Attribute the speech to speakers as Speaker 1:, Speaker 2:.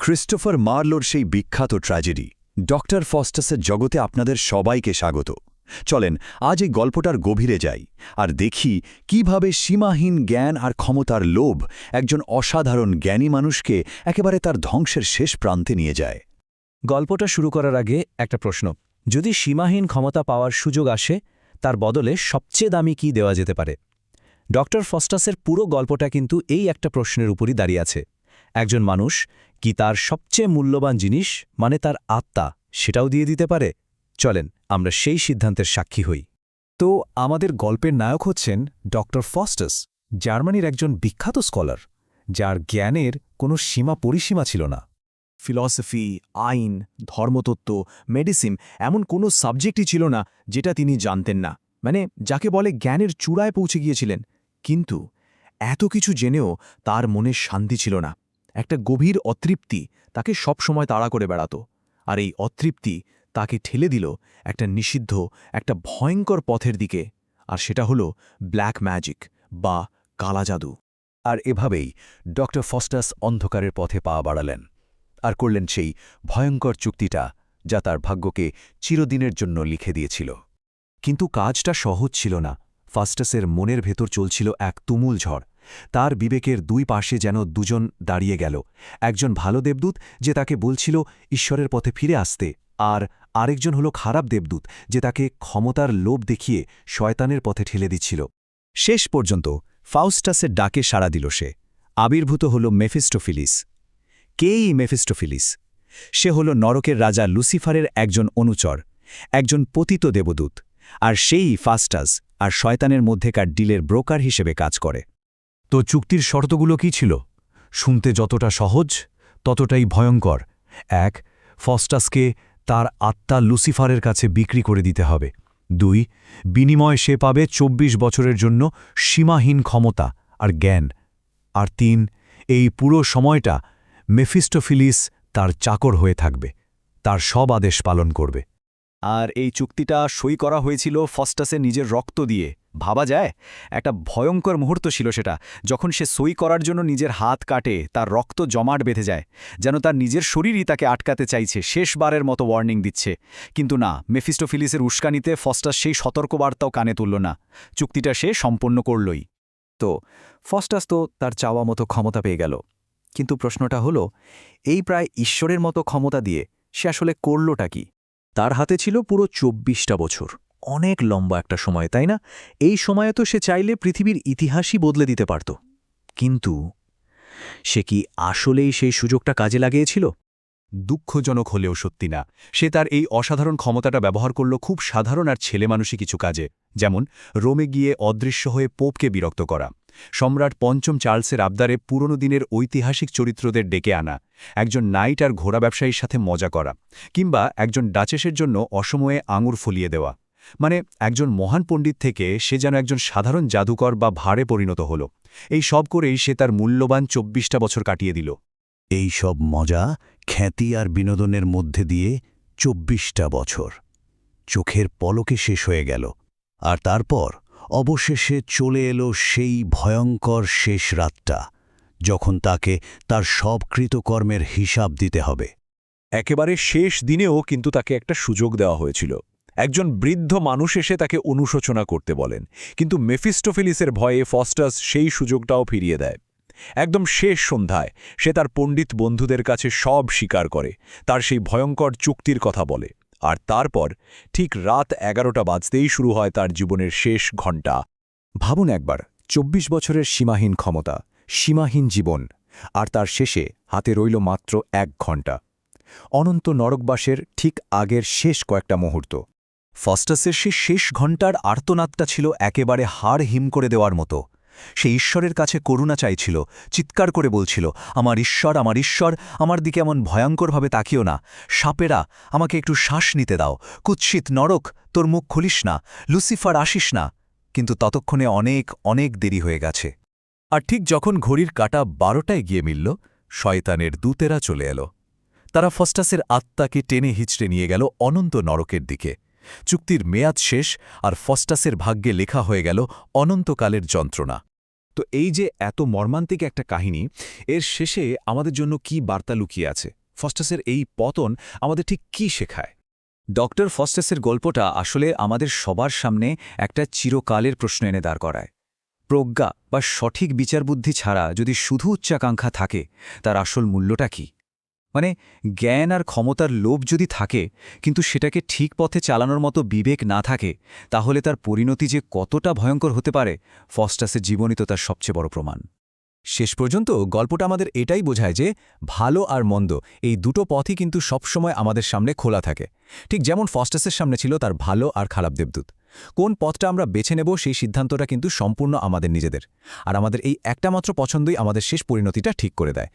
Speaker 1: Christopher মার্লোর সেই বিখ্যাত tragedy doctor ফস্টাসের জগতে আপনাদের সবাইকে স্বাগত। চলেন আজ এই গল্পটার গভীরে যাই আর দেখি কিভাবে সীমাহীন জ্ঞান আর ক্ষমতার লোভ একজন অসাধারণ জ্ঞানী মানুষকে একেবারে তার ধ্বংসের শেষ প্রান্তে নিয়ে যায়।
Speaker 2: গল্পটা শুরু করার আগে একটা প্রশ্ন, যদি সীমাহীন ক্ষমতা পাওয়ার সুযোগ আসে, তার বদলে সবচেয়ে দামি কি দেওয়া যেতে পারে? ডক্টর ফস্টাসের পুরো গল্পটা কিন্তু এই একটা প্রশ্নের উপরই দাঁড়িয়ে আছে। একজন মানুষ কি তার সবচেয়ে মূল্যবান জিনিস মানে তার আত্মা সেটাও দিয়ে দিতে পারে? চলেন আমরা সেই সিদ্ধান্তের সাক্ষী হই। তো আমাদের গল্পের নায়ক হচ্ছেন ডক্টর ফস্টাস, জার্মানির একজন বিখ্যাত স্কলার, যার জ্ঞানের কোনো সীমা পরিসীমা ছিল না। ফিলসফি, আইন, ধর্মতত্ত্ব, মেডিসিন এমন কোনো সাবজেক্টই ছিল না যেটা তিনি জানতেন না। মানে যাকে বলে জ্ঞানের চূড়ায় পৌঁছে গিয়েছিলেন। কিন্তু এত কিছু জেনেও তার মনে শান্তি ছিল না। একটা গভীর অতৃপ্তি তাকে সবসময় তাড়া করে বেড়াত। আর এই অতৃপ্তি তাকে ঠেলে দিল একটা নিষিদ্ধ, একটা ভয়ঙ্কর পথের দিকে। আর সেটা হলো ব্ল্যাক ম্যাজিক বা কালা জাদু।
Speaker 1: আর এভাবেই ডক্টর ফস্টাস অন্ধকারের পথে পা বাড়ালেন আর করলেন সেই ভয়ঙ্কর চুক্তিটা যা তার ভাগ্যকে চিরদিনের জন্য লিখে দিয়েছিল।
Speaker 2: কিন্তু কাজটা সহজ ছিল না। ফস্টাসের মনের ভেতর চলছিল এক তুমুল ঝড়। তার বিবেকের দুই পাশে যেন দুজন দাঁড়িয়ে গেল। একজন ভালো দেবদূত যে তাকে বলছিল ঈশ্বরের পথে ফিরে আসতে, আর আরেকজন হলো খারাপ দেবদূত যে তাকে ক্ষমতার লোভ দেখিয়ে শয়তানের পথে ঠেলে দিচ্ছিল।
Speaker 1: শেষ পর্যন্ত ফাউস্টাসের ডাকে সাড়া দিল সে। আবির্ভূত হল মেফিস্টোফিলিস। কেই মেফিস্টোফিলিস? সে হল নরকের রাজা লুসিফারের একজন অনুচর, একজন পতিত দেবদূত, আর সেই ফাস্টাস আর শয়তানের মধ্যেকার ডিলের ব্রোকার হিসেবে কাজ করে।
Speaker 2: তো চুক্তির শর্তগুলো কি ছিল? শুনতে যতটা সহজ ততটাই ভয়ঙ্কর। এক, ফস্টাসকে তার আত্মা লুসিফারের কাছে বিক্রি করে দিতে হবে। 2, বিনিময়ে সে পাবে 24 বছরের জন্য সীমাহীন ক্ষমতা আর জ্ঞান। আর 3, এই পুরো সময়টা মেফিস্টোফিলিস তার চাকর হয়ে থাকবে, তার সব আদেশ পালন করবে।
Speaker 3: আর এই চুক্তিটা সই করা হয়েছিল ফস্টাসের নিজের রক্ত দিয়ে। ভাবা যায়, একটা ভয়ঙ্কর মুহূর্ত ছিল সেটা, যখন সে সই করার জন্য নিজের হাত কাটে, তার রক্ত জমাট বেঁধে যায়, যেন তার নিজের শরীরই তাকে আটকাতে চাইছে, শেষবারের মতো ওয়ার্নিং দিচ্ছে। কিন্তু না, মেফিস্টোফিলিসের উস্কানিতে ফস্টাস সেই সতর্কবার্তাও কানে তুলল না। চুক্তিটা সে সম্পন্ন করলই। তো ফস্টাস তো তার চাওয়া মতো ক্ষমতা পেয়ে গেল। কিন্তু প্রশ্নটা হলো, এই প্রায় ঈশ্বরের মতো ক্ষমতা দিয়ে সে আসলে করলটা কি?
Speaker 2: তার হাতে ছিল পুরো 24টা বছর। অনেক লম্বা একটা সময়, তাই না? এই সময়ে তো সে চাইলে পৃথিবীর ইতিহাসই বদলে দিতে পারত। কিন্তু সে কি আসলেই সেই সুযোগটা কাজে লাগিয়েছিল?
Speaker 3: দুঃখজনক হলেও সত্যি না, সে তার এই অসাধারণ ক্ষমতাটা ব্যবহার করল খুব সাধারণ আর ছেলেমানুষী কিছু কাজে। যেমন রোমে গিয়ে অদৃশ্য হয়ে পোপকে বিরক্ত করা, সম্রাট পঞ্চম চার্লসের আবদারে পুরনো দিনের ঐতিহাসিক চরিত্রদের ডেকে আনা, একজন নাইট আর ঘোড়া ব্যবসায়ীর সাথে মজা করা, কিংবা একজন ডাচেসের জন্য অসময়ে আঙুর ফলিয়ে দেওয়া। মানে একজন মহান পণ্ডিত থেকে সে যেন একজন সাধারণ জাদুকর বা ভাড়ে পরিণত হল। এই সব করেই সে তার মূল্যবান 24টা বছর কাটিয়ে দিল।
Speaker 1: এই সব মজা, খ্যাতি আর বিনোদনের মধ্যে দিয়ে 24টা বছর চোখের পলকে শেষ হয়ে গেল। আর তারপর অবশেষে চলে এলো সেই ভয়ঙ্কর শেষ রাতটা, যখন তাকে তার সব কৃতকর্মের হিসাব দিতে হবে।
Speaker 4: একেবারে শেষ দিনেও কিন্তু তাকে একটা সুযোগ দেওয়া হয়েছিল। একজন বৃদ্ধ মানুষ এসে তাকে অনুশোচনা করতে বলেন, কিন্তু মেফিস্টোফিলিসের ভয়ে ফস্টাস সেই সুযোগটাও ফিরিয়ে দেয়। একদম শেষ সন্ধ্যায় সে তার পণ্ডিত বন্ধুদের কাছে সব স্বীকার করে, তার সেই ভয়ঙ্কর চুক্তির কথা বলে। আর তারপর ঠিক রাত 11টা বাজতেই শুরু হয় তার জীবনের শেষ ঘণ্টা।
Speaker 2: ভাবুন একবার, 24 বছরের সীমাহীন ক্ষমতা, সীমাহীন জীবন, আর তার শেষে হাতে রইল মাত্র 1 ঘণ্টা। অনন্ত নরকবাসের ঠিক আগের শেষ কয়েকটা মুহূর্ত। ফস্টাসের সে শেষ ঘণ্টার আর্তনাদটা ছিল একেবারে হাড় হিম করে দেওয়ার মতো। সে ঈশ্বরের কাছে করুণা চাইছিল, চিৎকার করে বলছিল, আমার ঈশ্বর, আমার ঈশ্বর, আমার দিকে এমন ভয়ঙ্করভাবে তাকিও না। সাপেরা, আমাকে একটু শ্বাস নিতে দাও। কুৎসিত নরক, তোর মুখ খুলিস না। লুসিফার, আসিস না। কিন্তু ততক্ষণে অনেক অনেক দেরি হয়ে গেছে।
Speaker 4: আর ঠিক যখন ঘড়ির কাঁটা 12টায় গিয়ে মিলল, শয়তানের দূতেরা চলে এলো। তারা ফস্টাসের আত্মাকে টেনে হিচড়ে নিয়ে গেল অনন্ত নরকের দিকে। চুক্তির মেয়াদ শেষ, আর ফস্টাসের ভাগ্যে লেখা হয়ে গেল অনন্তকালের যন্ত্রণা। তো এই যে এত মর্মান্তিক একটা কাহিনী, এর শেষে আমাদের জন্য কি বার্তা লুকিয়ে আছে? ফস্টাসের এই পতন আমাদের ঠিক কি শেখায়?
Speaker 3: ডক্টর ফস্টাসের গল্পটা আসলে আমাদের সবার সামনে একটা চিরকালের প্রশ্ন এনে দাঁড় করায়। প্রজ্ঞা বা সঠিক বিচারবুদ্ধি ছাড়া যদি শুধু উচ্চাকাঙ্ক্ষা থাকে, তার আসল মূল্যটা কি? মানে জ্ঞান আর ক্ষমতার লোভ যদি থাকে, কিন্তু সেটাকে ঠিক পথে চালানোর মতো বিবেক না থাকে, তাহলে তার পরিণতি যে কতটা ভয়ঙ্কর হতে পারে, ফস্টাসের জীবনই তো তার সবচেয়ে বড় প্রমাণ।
Speaker 2: শেষ পর্যন্ত গল্পটা আমাদের এটাই বোঝায় যে ভালো আর মন্দ এই দুটো পথই কিন্তু সবসময় আমাদের সামনে খোলা থাকে, ঠিক যেমন ফস্টাসের সামনে ছিল তার ভালো আর খারাপ দেবদূত। কোন পথটা আমরা বেছে নেব সেই সিদ্ধান্তটা কিন্তু সম্পূর্ণ আমাদের নিজেদের, আর আমাদের এই একটা মাত্র পছন্দই আমাদের শেষ পরিণতিটা ঠিক করে দেয়।